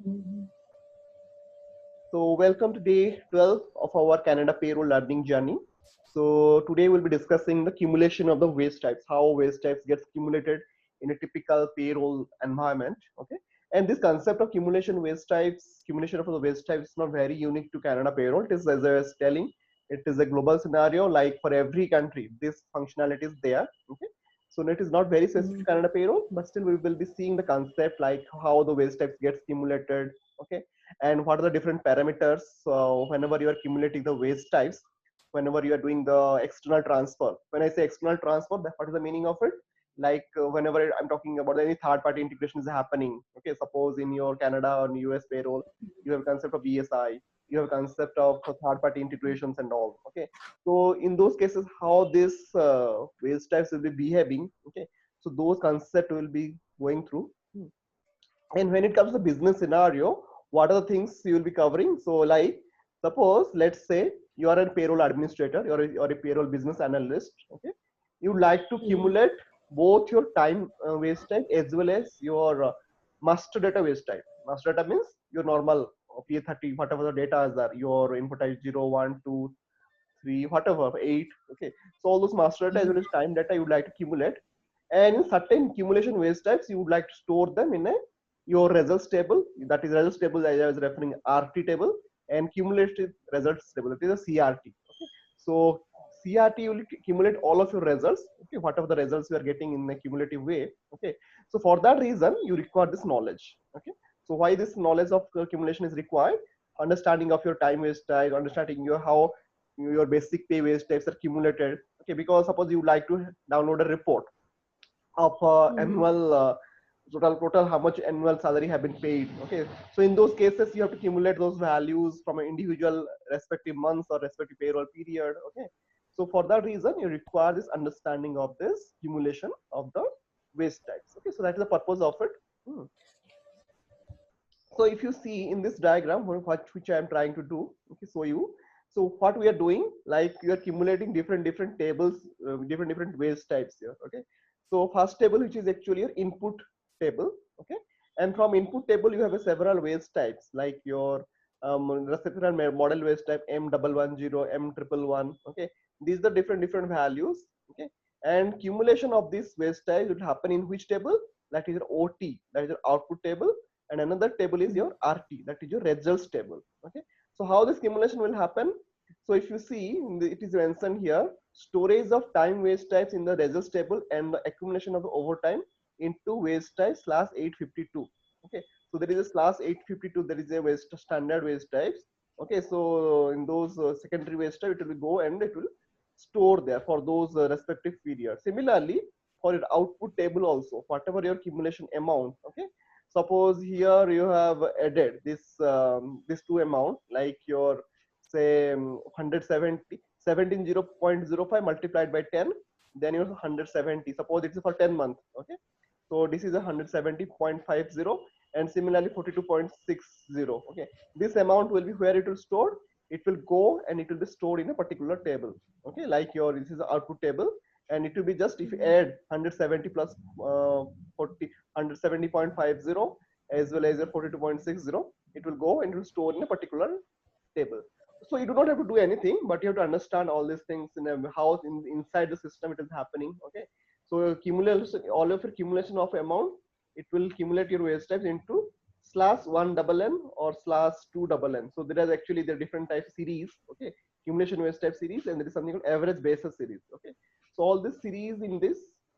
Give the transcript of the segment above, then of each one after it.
Mhm. So, welcome to day 12 of our Canada payroll learning journey. So, today we'll be discussing the cumulation of the waste types, how waste types gets cumulated in a typical payroll environment. Okay, and this concept of cumulation of the waste types is not very unique to Canada payroll. It is, as I was telling, it is a global scenario. Like for every country, this functionality is there. Okay, so it is not very specific to Mhm. Canada payroll, but still we will be seeing the concept like how the waste types gets cumulated. Okay, and what are the different parameters whenever you are accumulating the waste types, whenever you are doing the external transfer. When I say external transfer, what is the meaning of it? Like whenever I'm talking about any third party integration is happening. Okay, suppose in your Canada or US payroll, you have a concept of ESI, you have a concept of third party integrations and all. Okay, so in those cases, how this waste types will be behaving. Okay, so those concepts will be going through. And when it comes to business scenario, what are the things you will be covering? So, like, suppose, let's say you are a payroll administrator, you're a payroll business analyst. Okay, you like to Mhm. accumulate both your time waste time as well as your master data waste time. Master data means your normal P30, whatever the data is there, your input type 0, 1, 2, 3, whatever, 8. Okay, so all those master data as Mhm. well as time data you would like to accumulate, and in certain accumulation waste types you would like to store them in a your results table. That is results table, as I was referring, RT table, and cumulative results table, that is a CRT. Okay, so CRT will accumulate all of your results. Okay, whatever the results you are getting in a cumulative way. Okay, so for that reason you require this knowledge. Okay, so why this knowledge of accumulation is required? Understanding of your time waste type, understanding your how your basic pay waste types are accumulated. Okay, because suppose you would like to download a report of Mhm. annual total how much annual salary have been paid. Okay, so in those cases you have to accumulate those values from an individual respective months or respective payroll period. Okay, so for that reason you require this understanding of this accumulation of the waste types. Okay, so that is the purpose of it. Hmm. So if you see in this diagram, which I am trying to do, okay, show you. So what we are doing, like you are accumulating different tables, different waste types here. Okay, so first table, which is actually your input table. Okay, and from input table you have a several waste types, like your reciprocal model waste type M110, M111. Okay, these are different values. Okay, and accumulation of this waste type will happen in which table? That is your OT, that is your output table, and another table is your RT, that is your results table. Okay, so how this accumulation will happen? So if you see, it is mentioned here, storage of time waste types in the results table and the accumulation of the overtime into waste type slash 852. Okay, so there is a slash 852, there is a waste standard waste types. Okay, so in those secondary waste type, it will go and it will store there for those respective periods. Similarly, for your output table also, whatever your accumulation amount. Okay, suppose here you have added this two amount, like your say 170 17.05 multiplied by 10, then you're 170. Suppose it's for 10 months. Okay, so this is 170.50, and similarly 42.60. Okay, this amount will be where it will store. It will go and it will be stored in a particular table. Okay, like your this is the output table, and it will be just if you Mhm. add 170 plus 40 170.50 as well as your 42.60, it will go and it will store in a particular table. So you do not have to do anything, but you have to understand all these things in a how inside the system it is happening. Okay, so accumulation, all of your accumulation of amount, it will accumulate your waste types into slash one double n or slash two double n. So there is actually the different type series. Okay, accumulation waste type series, and there is something called average basis series. Okay, so all this series in this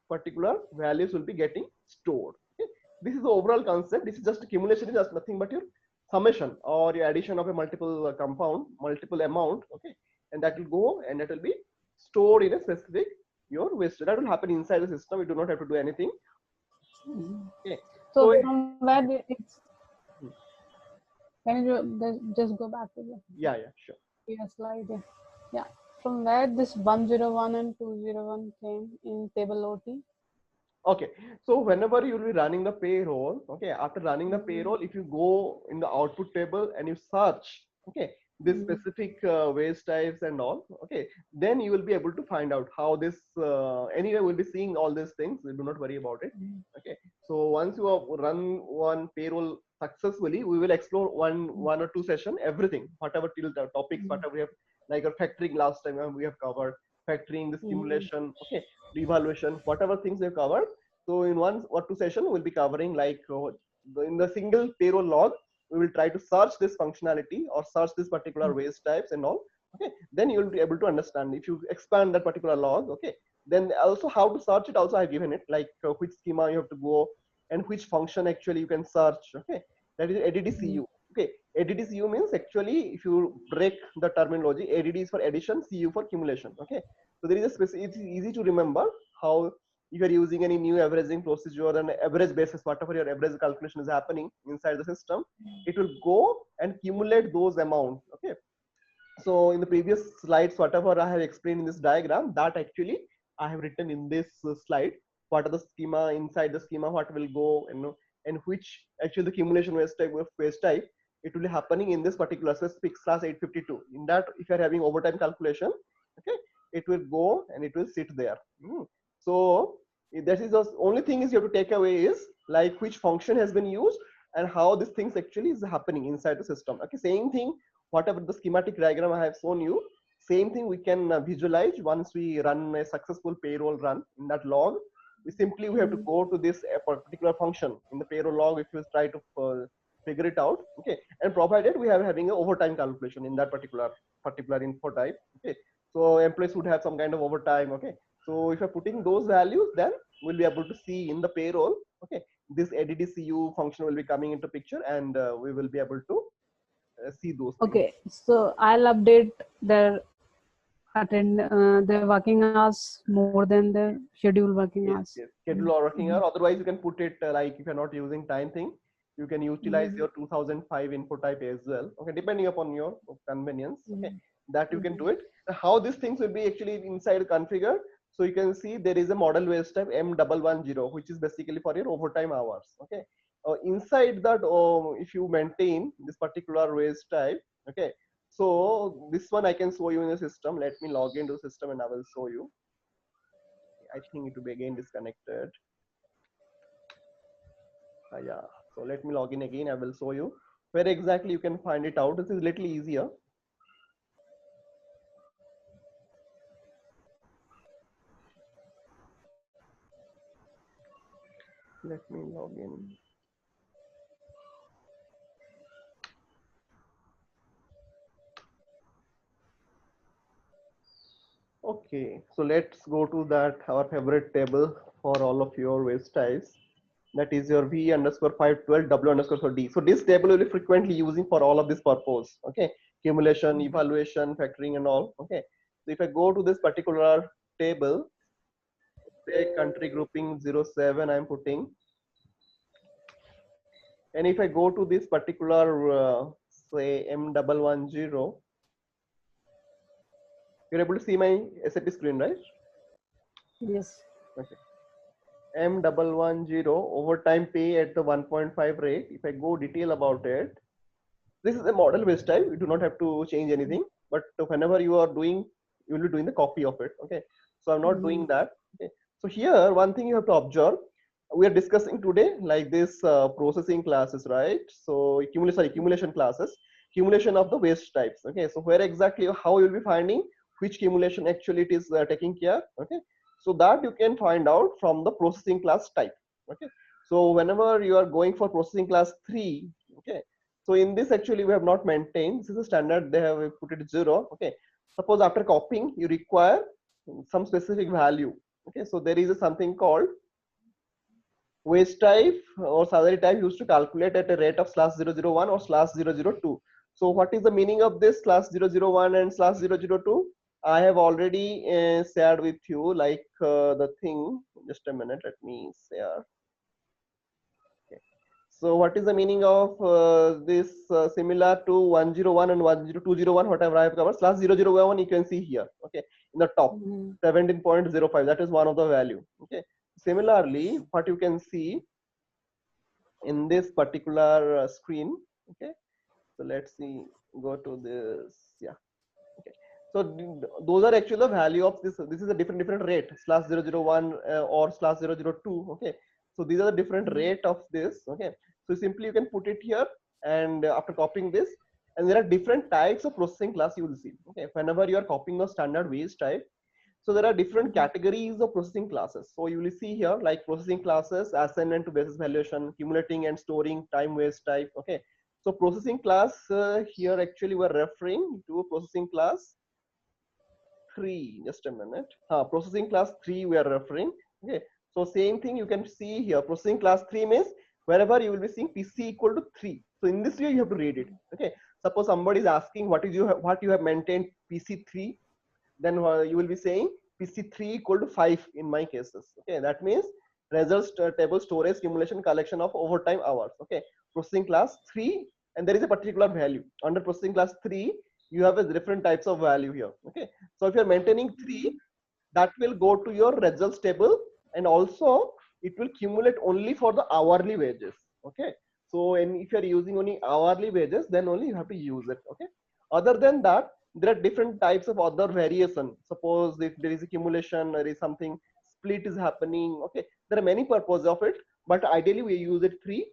particular values will be getting stored. Okay, this is the overall concept. This is just accumulation is just nothing but your summation or your addition of a multiple compound, multiple amount. Okay, and that will go and that will be stored in a specific your waste. That will happen inside the system. We do not have to do anything. Mhm. Okay, So so from where it's can you just go back to the yeah, yeah, sure. previous slide? Yeah. Yeah. From where this 101 and 201 came in table OT? Okay, so whenever you will be running the payroll, okay, after running the Mhm. payroll, if you go in the output table and you search, okay, this Mhm. specific waste types and all, okay, then you will be able to find out how this, anyway, we'll be seeing all these things. Do not worry about it. Mhm. Okay, so once you have run one payroll successfully, we will explore one or two session, everything, whatever till the topics, whatever we have, like our factoring last time we have covered, factoring, this cumulation, okay, evaluation, whatever things we have covered. So in one or two session, we'll be covering like in the single payroll log, we will try to search this functionality or search this particular waste types and all. Okay, then you will be able to understand if you expand that particular log. Okay, then also how to search it also I've given it, like which schema you have to go and which function actually you can search. Okay, that is ADDCU. Okay, ADDCU means actually, if you break the terminology, ADD is for addition, CU for cumulation. Okay, so there is a specific, it's easy to remember how if you are using any new averaging procedure and average basis, whatever your average calculation is happening inside the system, it will go and cumulate those amounts. Okay, so in the previous slides, whatever I have explained in this diagram, that actually I have written in this slide. What are the schema inside the schema? What will go, and which actually the cumulation waste type it will be happening in this particular specific class 852. In that, if you are having overtime calculation, okay, it will go and it will sit there. So that is the only thing is you have to take away is like which function has been used and how this things actually is happening inside the system. Okay, same thing, whatever the schematic diagram I have shown you, same thing we can visualize once we run a successful payroll run in that log. We have to go to this particular function in the payroll log if you try to figure it out. Okay, and provided we are having an overtime calculation in that particular info type. Okay, so employees would have some kind of overtime. Okay, so if you're putting those values, then we'll be able to see in the payroll. Okay, this ADDCU function will be coming into picture, and we will be able to see those things. Okay, so I'll update their working hours more than the scheduled working Yes, hours. yes. Schedule or working hour. Otherwise, you can put it like if you're not using time thing, you can utilize your 2005 info type as well. Okay, depending upon your convenience. Okay, that you can do it. How these things will be actually inside configured. So you can see there is a model waste type M110, which is basically for your overtime hours. Okay, inside that, if you maintain this particular waste type, okay. So this one I can show you in the system. Let me log into the system and I will show you. I think it will be again disconnected. Yeah. So let me log in again. I will show you where exactly you can find it out. This is a little easier. Let me log in. Okay, so let's go to that our favorite table for all of your waste types. That is your V underscore 512 W underscore D. So this table will be frequently using for all of this purpose. Okay, accumulation, evaluation, factoring, and all. Okay, so if I go to this particular table, say country grouping 07, I'm putting. And if I go to this particular, say M110, you're able to see my SAP screen, right? Yes. Okay. M110 overtime pay at the 1.5 rate. If I go detail about it, this is a model based type. You do not have to change anything, but whenever you are doing, you will be doing the copy of it. Okay. So I'm not doing that. Okay. So here, one thing you have to observe, we are discussing today like this processing classes, right? So accumulation classes, accumulation of the waste types. Okay, so where exactly how you will be finding which accumulation actually it is taking care. Okay, so that you can find out from the processing class type. Okay, so whenever you are going for processing class 3, okay, so in this actually we have not maintained, this is a standard, they have put it 0. Okay, suppose after copying you require some specific value. Okay, so there is a something called wage type or salary type used to calculate at a rate of /001 or /002. So what is the meaning of this /001 and /002? I have already shared with you like the thing. Just a minute, let me share. Okay. So what is the meaning of this similar to 101 and 201, whatever I have covered, /001 you can see here, okay, in the top, 17.05, that is one of the value. Okay. Similarly, what you can see in this particular screen. Okay, so let's see, go to this. Yeah. Okay, so those are actually the value of this is a different rate, /001 or /002. Okay, so these are the different rate of this. Okay, So simply you can put it here, and after copying this, and there are different types of processing class you will see. Okay, whenever you are copying a standard wage type, so there are different categories of processing classes. So you will see here like processing classes, assignment to basis valuation, accumulating and storing time wage type. Okay, so processing class here actually we're referring to processing class 3. Just a minute. Processing class 3 we are referring. Okay, so same thing you can see here. Processing class 3 means wherever you will be seeing PC equal to 3. So in this way you have to read it. Okay, suppose somebody is asking what you have maintained PC 3, then you will be saying PC3 equal to 5 in my cases. Okay, that means results table storage accumulation collection of overtime hours. Okay, processing class 3, and there is a particular value under processing class 3. You have a different types of value here. Okay, so if you are maintaining 3, that will go to your results table, and also it will accumulate only for the hourly wages. Okay, so and if you are using only hourly wages, then only you have to use it. Okay, other than that, there are different types of other variation. Suppose if there is accumulation, there is something split is happening. Okay, there are many purposes of it, but ideally we use it 3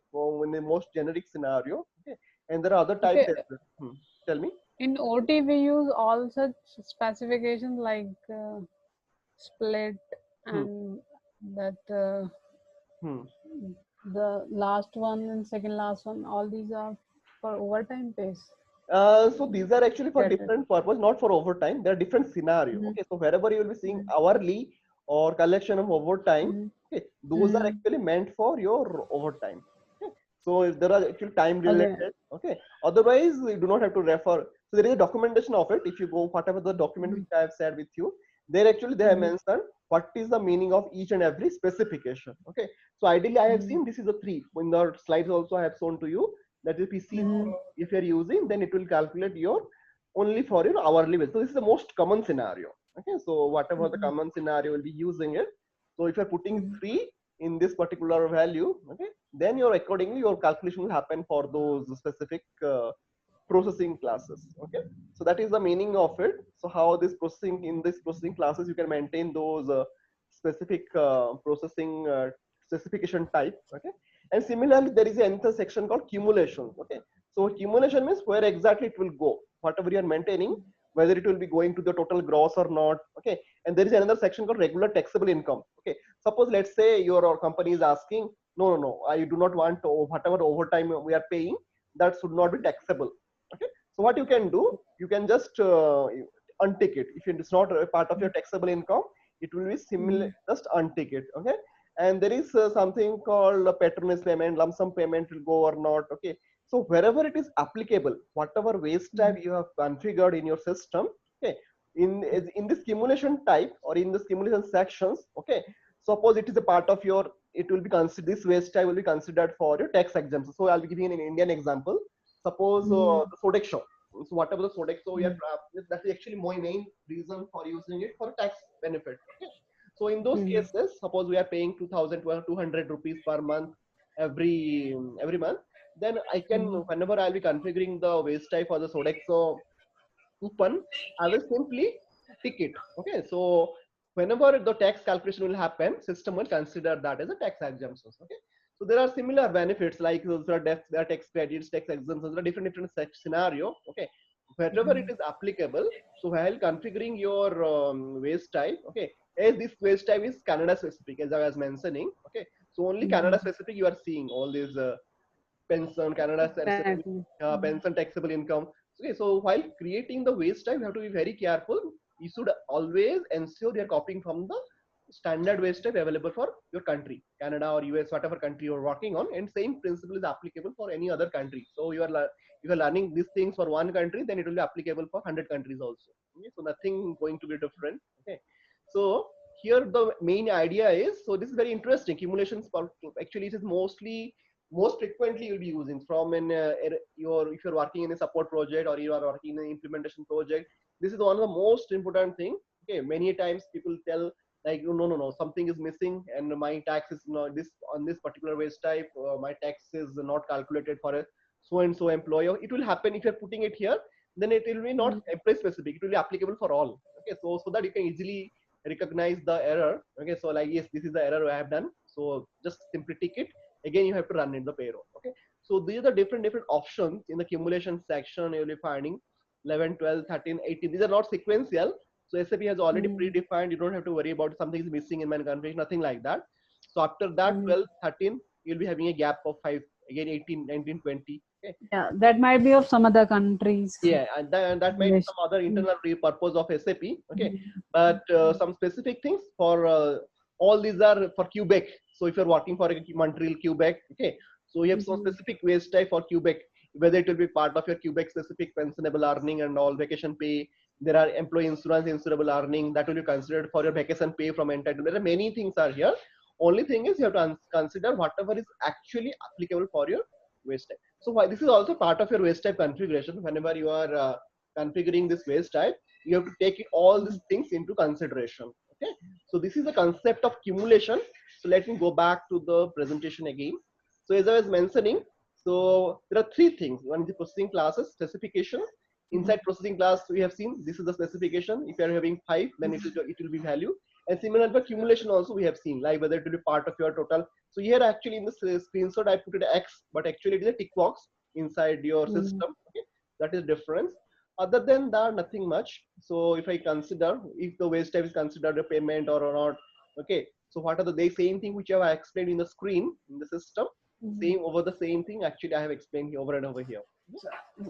in the most generic scenario. Okay, and there are other types Okay, as well. Tell me. in OT we use all such specifications like split Hmm. and that Hmm. the last one and second last one. All these are for overtime pays. So these are actually for Get it? different purpose, not for overtime. They are different scenario. Mm-hmm. Okay, so wherever you will be seeing Mm-hmm. hourly or collection of overtime, Mm-hmm. okay, those are Mm-hmm. actually meant for your overtime. Okay, so if there are actually time Okay. related. Okay, otherwise you do not have to refer. So there is a documentation of it. If you go whatever the document Mm-hmm. which I have shared with you, there actually they have Mm-hmm. mentioned what is the meaning of each and every specification. Okay, so ideally I have Mm-hmm. seen this is a 3. In the slides also I have shown to you that is PC. Mm-hmm. If you're using, then it will calculate your only for your hourly wage. So this is the most common scenario. Okay, so whatever the Mm-hmm. common scenario will be using it. So if you're putting Mm-hmm. 3 in this particular value, okay, then your accordingly your calculation will happen for those specific processing classes. Okay, so that is the meaning of it. So how this processing in this processing classes you can maintain those specific processing specification type. Okay, and similarly there is another section called cumulation. Okay, so cumulation means where exactly it will go, whatever you are maintaining, whether it will be going to the total gross or not. Okay, and there is another section called regular taxable income. Okay, suppose let's say your company is asking, no, I do not want to, whatever overtime we are paying, that should not be taxable. Okay, so what you can do, you can just untick it. If it's not a part of your taxable income, it will be similar, Mm-hmm. just untick it. Okay, and there is something called a patronage payment, lump sum payment will go or not. Okay, so wherever it is applicable, whatever waste type you have configured in your system, okay, in this simulation type or in the simulation sections, okay, suppose it is a part of your, it will be considered, this waste type will be considered for your tax exemption. So I'll be giving an Indian example. Suppose Mm-hmm. the Sodexo. So whatever the Sodexo we are, Mm-hmm. that's actually my main reason for using it for tax benefit. Okay. So in those Mm-hmm. cases, suppose we are paying 2,200 rupees per month every month, then I can, Mm-hmm. whenever I'll be configuring the waste type for the Sodexo coupon, I will simply tick it. Okay, so whenever the tax calculation will happen, system will consider that as a tax exemption. Okay, so there are similar benefits like there are tax credits, tax exemptions, there are different scenario. Okay, wherever it is applicable. So while configuring your waste type, okay, as this waste type is Canada specific, as I was mentioning. Okay, so only Canada Mm-hmm. specific you are seeing all these pension, Canada Exactly. pension taxable income. Okay, so while creating the waste type, you have to be very careful. You should always ensure you are copying from the standard waste type available for your country, Canada or US, whatever country you're working on, and same principle is applicable for any other country. So if you're learning these things for one country, then it will be applicable for 100 countries also. Okay, so nothing going to be different. Okay, so here the main idea is, so this is very interesting. Accumulations actually it is most frequently you'll be using from in your, if you're working in a support project or you are working in an implementation project, this is one of the most important thing. Okay, many times people tell like, no, something is missing and my tax is not this on this particular waste type, my tax is not calculated for a so and so employer. It will happen if you're putting it here, then it will be not Mm-hmm. employee specific, it will be applicable for all. Okay, so that you can easily recognize the error. Okay, so like, yes, this is the error I have done, so just simply tick it, again you have to run in the payroll. Okay, so these are the different options in the accumulation section. You'll be finding 11, 12, 13, 18. These are not sequential. So SAP has already predefined. You don't have to worry about something is missing in my configuration, nothing like that. So after that 12, 13, you'll be having a gap of 5, again 18, 19, 20. Okay. Yeah, that might be of some other countries. Yeah, and that might be some other internal purpose of SAP. Okay, but some specific things for all these are for Quebec. So if you're working for a Montreal, Quebec, okay, so you have some specific wage type for Quebec, whether it will be part of your Quebec specific pensionable earning and all vacation pay. There are employee insurance insurable earning that will be considered for your vacation pay from entitlement. There are many things are here. Only thing is you have to consider whatever is actually applicable for your wage type. So why this is also part of your wage type configuration. Whenever you are configuring this wage type, you have to take all these things into consideration. Okay. So this is the concept of cumulation. So let me go back to the presentation again. So as I was mentioning, so there are three things. One is the processing classes specification. Inside processing class, we have seen this is the specification. If you are having 5, then it will be value. And similar for accumulation also we have seen, like whether it will be part of your total. So here actually in this screenshot I put it X, but actually it is a tick box inside your system. Okay, that is difference. Other than that, nothing much. So if I consider if the wage type is considered a payment or not, okay. So what are the same thing which I have explained in the screen in the system? Same over the same thing. Actually, I have explained over and over here.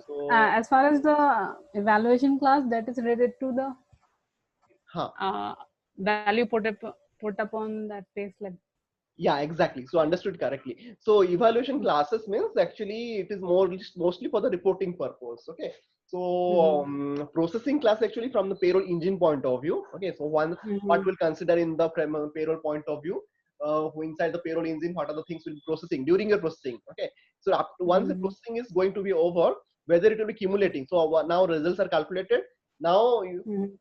So As far as the evaluation class, that is related to the value put upon that pay slip. Yeah, exactly. So understood correctly. So evaluation classes means actually it is mostly for the reporting purpose. Okay. So processing class actually from the payroll engine point of view. Okay. So what we'll consider in the payroll point of view, inside the payroll engine, what are the things will be processing during your processing. Okay. So once the processing is going to be over, whether it will be accumulating. So now results are calculated. Now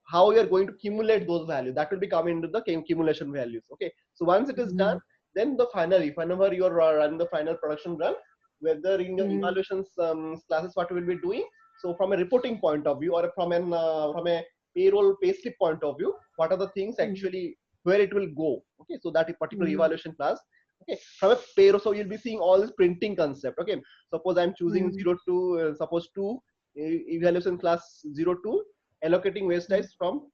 how you are going to accumulate those values, that will be coming into the accumulation values. Okay. So once it is done, then the finally, whenever you are running the final production run, whether in your evaluations classes, what we will be doing. So from a reporting point of view, or from a payroll payslip point of view, what are the things actually where it will go? Okay, so that is particular evaluation class. Okay, from a payroll, so you'll be seeing all this printing concept. Okay, suppose I'm choosing 02, suppose 2 evaluation class 02, allocating waste types from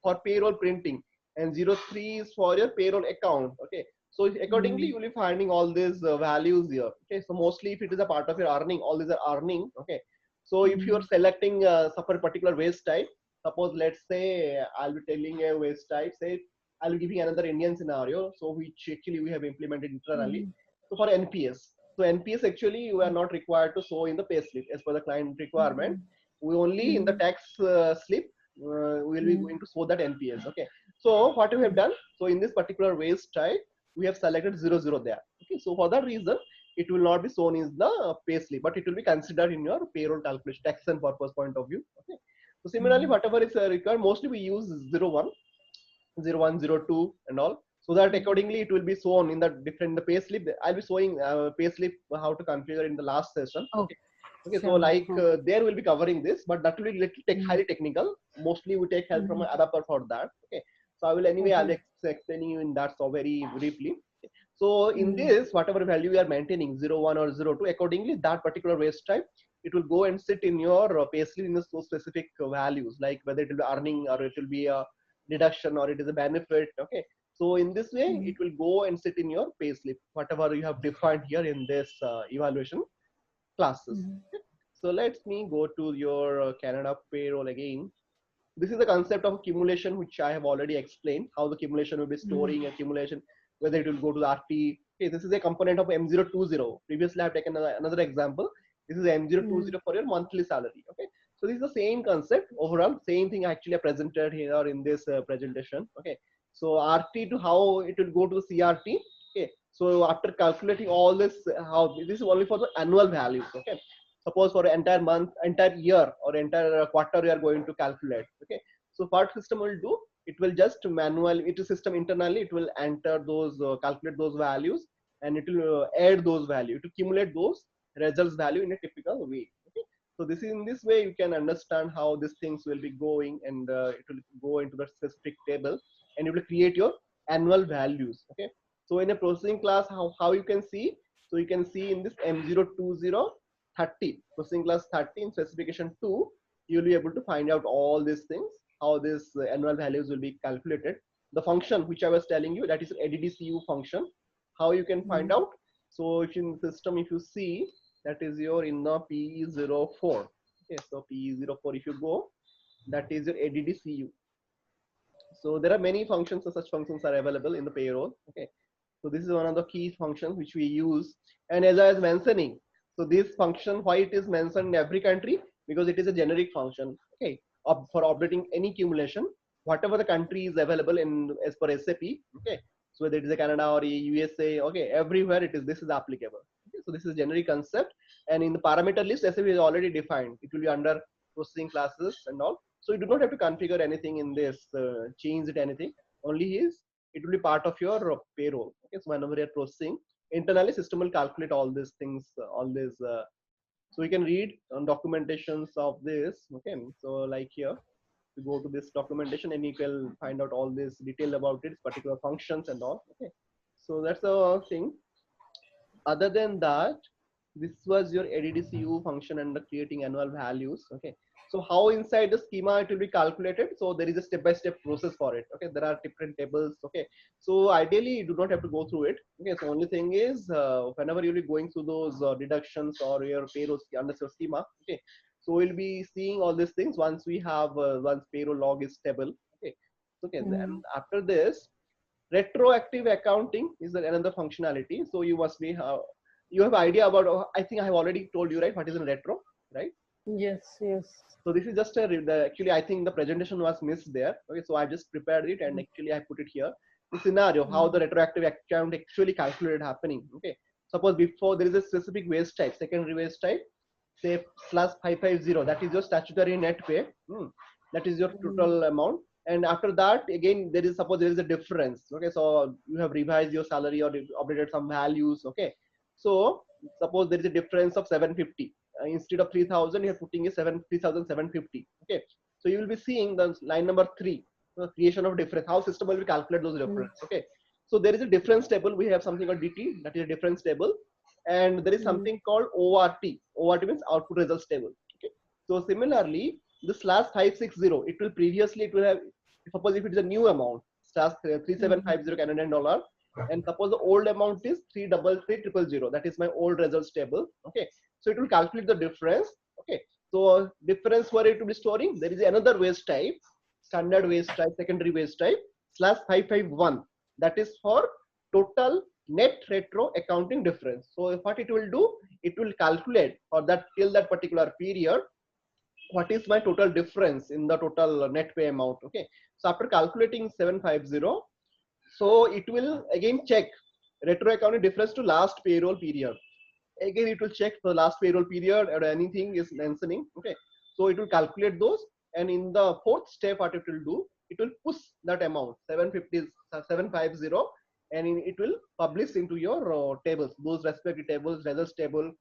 for payroll printing, and 03 is for your payroll account. Okay, so accordingly you will be finding all these values here. Okay, so mostly if it is a part of your earning, all these are earning. Okay, so if you are selecting for a particular waste type, suppose let's say I'll be telling a waste type, say I'll be giving another Indian scenario, so which actually we have implemented internally. So for NPS, so NPS actually you are not required to show in the pay slip as per the client requirement. We only in the tax slip we will be going to show that NPS. Okay, so what we have done, so in this particular waste type we have selected 00 there. Okay, so for that reason it will not be shown in the pay slip, but it will be considered in your payroll calculation tax and purpose point of view. Okay, so similarly whatever is required, mostly we use 01, 01, 02 and all, so that accordingly it will be shown in the different the pay slip. I'll be showing pay slip how to configure in the last session. Okay. Okay, so like there will be covering this, but that will be little highly technical. Mostly we take help from an adapter for that. Okay, so I will anyway I'll explaining you in that so very briefly. So in this, whatever value you are maintaining 01 or 02, accordingly that particular waste type, it will go and sit in your payslip in the specific values, like whether it will be earning or it will be a deduction or it is a benefit. Okay, so in this way it will go and sit in your payslip, whatever you have defined here in this evaluation classes. So let me go to your Canada payroll again. This is the concept of accumulation, which I have already explained, how the accumulation will be storing accumulation, whether it will go to the RT. Okay, this is a component of M020. Previously, I have taken another example. This is M020 for your monthly salary. Okay, so this is the same concept overall, same thing actually I presented here in this presentation. Okay, so RT to how it will go to the CRT. Okay, so after calculating all this, how this is only for the annual values. Okay, suppose for entire month, entire year, or entire quarter you are going to calculate. Okay, so what system will do, it will just manual, it is system internally, it will enter those calculate those values, and it will add those value to accumulate those results value in a typical way. Okay, so this is in this way you can understand how these things will be going, and it will go into the specific table and it will create your annual values. Okay, So in a processing class, how you can see? So you can see in this M02030 processing class 30 in specification 2, you'll be able to find out all these things, how this annual values will be calculated. The function which I was telling you, that is ADDCU function, how you can find out. So if in the system, if you see, that is your in the PE04. Okay, so PE04, if you go, that is your ADDCU. So there are many functions, so such functions are available in the payroll. Okay, so this is one of the key functions which we use. And as I was mentioning, so this function, why it is mentioned in every country? Because it is a generic function. Okay, for operating any cumulation, whatever the country is available in as per SAP. Okay, so whether it is a Canada or a USA, okay, everywhere it is, this is applicable. Okay, so this is a generic concept, and in the parameter list, SAP is already defined. It will be under processing classes and all. So you do not have to configure anything in this, change it anything. Only is it will be part of your payroll. Okay, so whenever you're processing, internally system will calculate all these things, all these. So you can read on documentations of this. Okay, so like here, you go to this documentation and you can find out all this detail about its particular functions and all. Okay, so that's the thing. Other than that, this was your ADDCU function and the creating annual values. Okay, so how inside the schema it will be calculated? So there is a step-by-step process for it. Okay, there are different tables. Okay, so ideally you do not have to go through it. Okay, so only thing is, whenever you'll be going through those deductions or your payroll under your schema. Okay, so we'll be seeing all these things once we have once payroll log is stable. Okay, okay, and after this, retroactive accounting is another functionality. So you must be you have idea about, I think I have already told you, right, what is a retro, right? Yes, yes. So this is just actually I think the presentation was missed there. Okay, so I just prepared it and actually I put it here. The scenario, how the retroactive account actually calculated happening. Okay, suppose before there is a specific waste type, secondary waste type, say plus 550, that is your statutory net pay. That is your total amount. And after that, again, there is, suppose there is a difference. Okay, so you have revised your salary or updated some values. Okay, so suppose there is a difference of 750. Instead of 3000, you are putting a 3,750. Okay, so you will be seeing the line number 3, the creation of difference, how system will calculate those difference. Okay, so there is a difference table. We have something called DT, that is a difference table, and there is something called ORT. ORT means output results table. Okay, so similarly, the slash 560, it will previously, it will have, suppose if it is a new amount, slash 3750 Canadian dollar, and suppose the old amount is 333,000, that is my old results table. Okay, so it will calculate the difference. Okay, so difference where it will be storing, there is another waste type, standard waste type, secondary waste type, slash 551, that is for total net retro accounting difference. So what it will do, it will calculate for that till that particular period, what is my total difference in the total net pay amount. Okay, so after calculating 750, so it will again check retro accounting difference to last payroll period. Again, it will check for last payroll period or anything is mentioning. Okay, so it will calculate those, and in the fourth step, what it will do, it will push that amount 750, and it will publish into your tables, those respective tables, results table.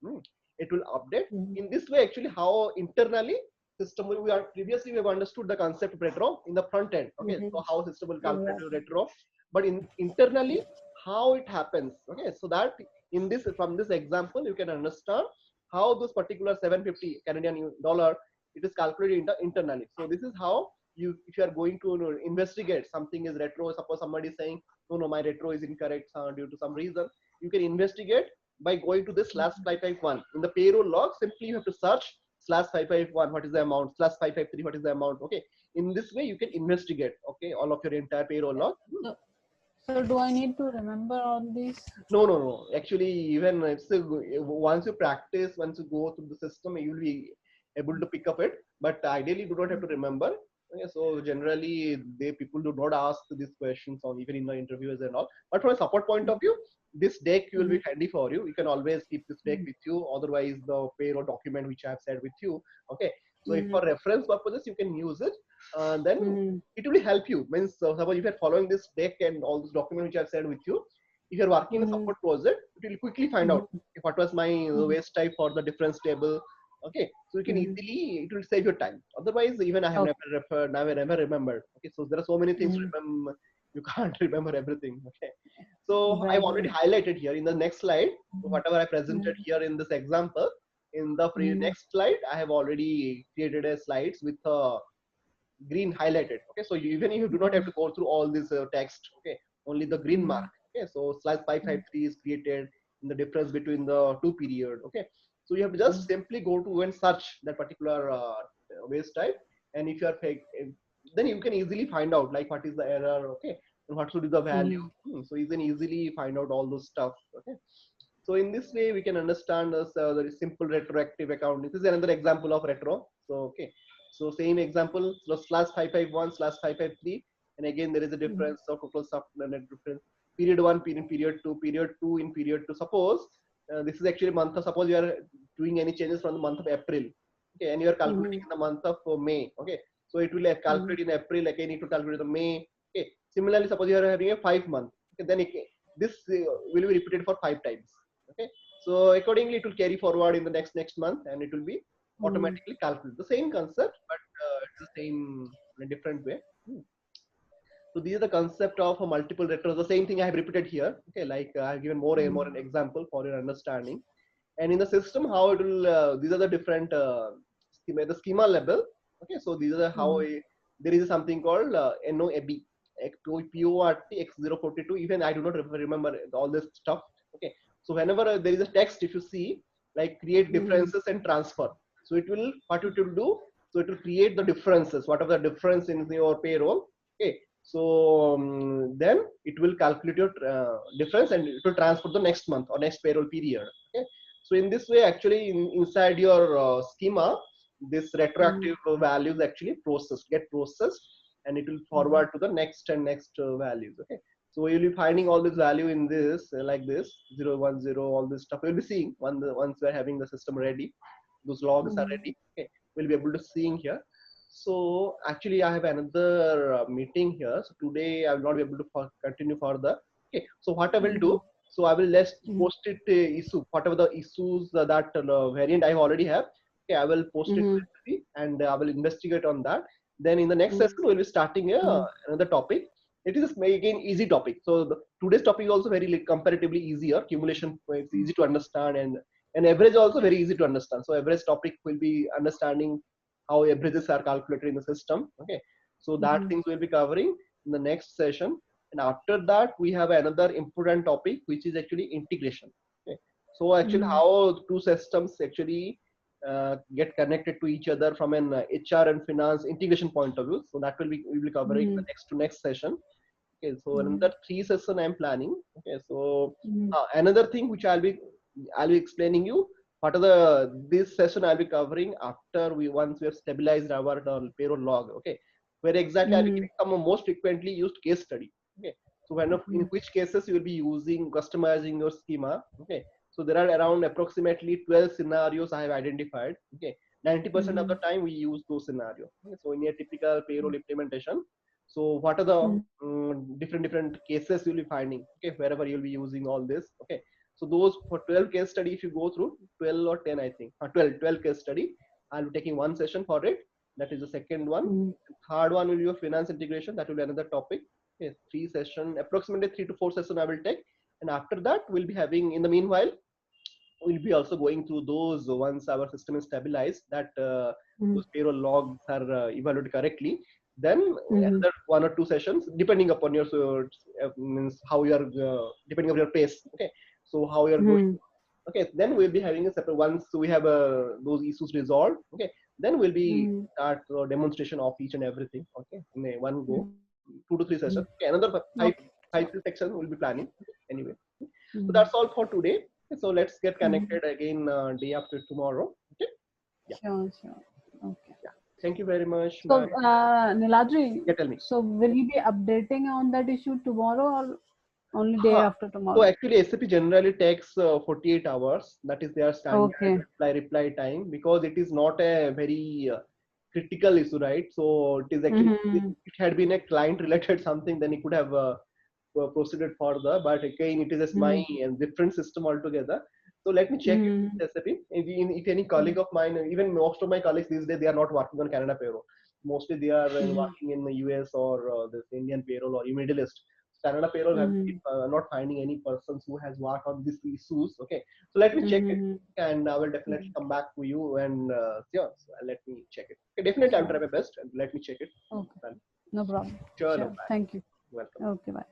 It will update in this way. Actually, how internally system we are previously we have understood the concept of retro in the front end. Okay, so how system will calculate retro, but internally how it happens. Okay, so that in this, from this example, you can understand how those particular 750 Canadian dollar it is calculated internally. So this is how you, if you are going to investigate something is retro, suppose somebody is saying no, my retro is incorrect due to some reason, you can investigate by going to this slash 551 in the payroll log. Simply you have to search slash 551, what is the amount, slash 553, what is the amount. Okay, in this way you can investigate, okay, all of your entire payroll log. So do I need to remember all these? No. Actually, even once you practice, once you go through the system, you will be able to pick up it. But ideally, you do not have to remember. Okay, so generally, people do not ask these questions on even in the interviews and all. But from a support point of view, this deck will be handy for you. You can always keep this deck with you. Otherwise, the payroll document which I have said with you. Okay, so if for reference purposes, you can use it. Then it will help you. Means suppose if you're following this deck and all this document which I've said with you, if you're working in a support project, it will quickly find out if what was my waste type for the difference table. Okay, so you can easily, it will save your time. Otherwise, even I have never referred, never remembered. Okay, so there are so many things to you can't remember everything. Okay, so I've already Exactly. highlighted here in the next slide whatever I presented Mm, here in this example. In the mm, next slide, I have already created a slides with green highlighted. Okay, so even if you do not have to go through all this text, okay, only the green mark. mm, Okay, so slash mm, 553 is created in the difference between the two period. Okay, so you have to just mm, simply go to and search that particular waste type, and if you are fake, then you can easily find out like what is the error. Okay, and what should be the value. mm, So you can easily find out all those stuff. Okay, so in this way, we can understand this the simple retroactive accounting. This is another example of retro. So okay, so same example, so slash 551 slash 553, and again there is a mm, difference of total net difference. Period one, period two in period two. Suppose this is actually month of. Suppose you are doing any changes from the month of April, okay, and you are calculating mm, in the month of May, okay. So it will mm, calculate in April. Again, need to calculate the May. Okay. Similarly, suppose you are having a 5 month, okay, then this will be repeated for 5 times. Okay, so accordingly it will carry forward in the next month, and it will be mm, automatically calculated the same concept, but it's the same in a different way. So these are the concept of multiple retros. The same thing I have repeated here. Okay, like I've given more and more mm, an example for your understanding. And in the system, how it will these are the different schema, the schema level. Okay, so these are the how mm, there is something called NOAB, PORT X042. Even I do not remember all this stuff. Okay, so whenever there is a text, if you see like create mm, differences and transfer, so it will what it will do. So it will create the differences, whatever the difference in your payroll. Okay, so then it will calculate your difference, and it will transfer the next month or next payroll period. Okay, so in this way, actually, inside your schema, this mm, retroactive values actually get processed, and it will mm, forward to the next and next values. Okay, so you'll be finding all this value in this like this 010, all this stuff. You'll be seeing once we're having the system ready, those logs are mm, ready. Okay, we'll be able to seeing here. So actually, I have another meeting here. So today I will not be able to continue further. Okay, so what I will do, mm, so I will just mm, post it issue, whatever the issues that variant I already have. Okay, I will post it mm, and I will investigate on that. Then in the next mm, session, we'll be starting mm, another topic. It is again easy topic. So today's topic is also very comparatively easier. Cumulation is easy to understand, and average also very easy to understand. So average topic will be understanding how averages are calculated in the system. Okay, so that mm, things we'll be covering in the next session. And after that, we have another important topic, which is actually integration. Okay, so actually mm, how two systems actually get connected to each other from an HR and finance integration point of view. So that will be we will be covering the mm, next session. Okay, so mm, another three session I'm planning. Okay, so mm, another thing which I'll be explaining you what are the this session I'll be covering after we once we have stabilized our payroll log. Okay, where exactly I'll be mm, giving some most frequently used case study. Okay, so in mm, which cases you will be using customizing your schema. Okay, so there are around approximately 12 scenarios I have identified. Okay, 90% of the mm, time we use those scenarios. Okay, so in a typical payroll implementation, so what are the mm, different cases you'll be finding? Okay, wherever you'll be using all this. Okay, so those for 12 case study, if you go through 12 or 10, I think 12 case study, I'll be taking one session for it. That is the second one. mm, Third one will be your finance integration. That will be another topic. Okay, three session, approximately 3 to 4 session I will take. And after that, we'll be having in the meanwhile, we'll be also going through those once our system is stabilized, that mm, those payroll logs are evaluated correctly. Then mm, another 1 or 2 sessions, depending upon your means how you are depending on your pace. Okay, so how you are going. mm, Okay, then we'll be having a separate once we have those issues resolved. Okay, then we'll be mm, start demonstration of each and everything. Okay, in a one go, mm. 2 to 3 sessions. Okay, another five Okay. five Sure. sections we'll be planning. Anyway, so Mm, that's all for today. So let's get mm. connected again day after tomorrow. Okay. Yeah. Sure, sure. Okay. Yeah. Thank you very much. So, Bye. Niladri, Yeah. Tell me. so will you be updating on that issue tomorrow or only day Huh. after So tomorrow? actually, SAP generally takes 48 hours. That is their standard Okay. reply time, because it is not a very critical issue, right? So it is actually if Mm-hmm. it had been a client related something, then it could have proceeded further. But again, it is just my Mm-hmm. different system altogether. So let me check it Mm-hmm. with SAP. If any colleague of mine, even most of my colleagues these days, they are not working on Canada payroll. mostly they are Mm-hmm. working in the US or this Indian payroll or Middle East. Canada payroll have Mm-hmm. not finding any persons who has worked on these issues. Okay, so let me check it, Mm-hmm. and I will definitely come back to you and yeah, so let me check it. Okay, definitely I'll Sure. try my best and let me check it. Okay. And No problem. sure, no Sure. bad. Thank you. Welcome. Okay. Bye.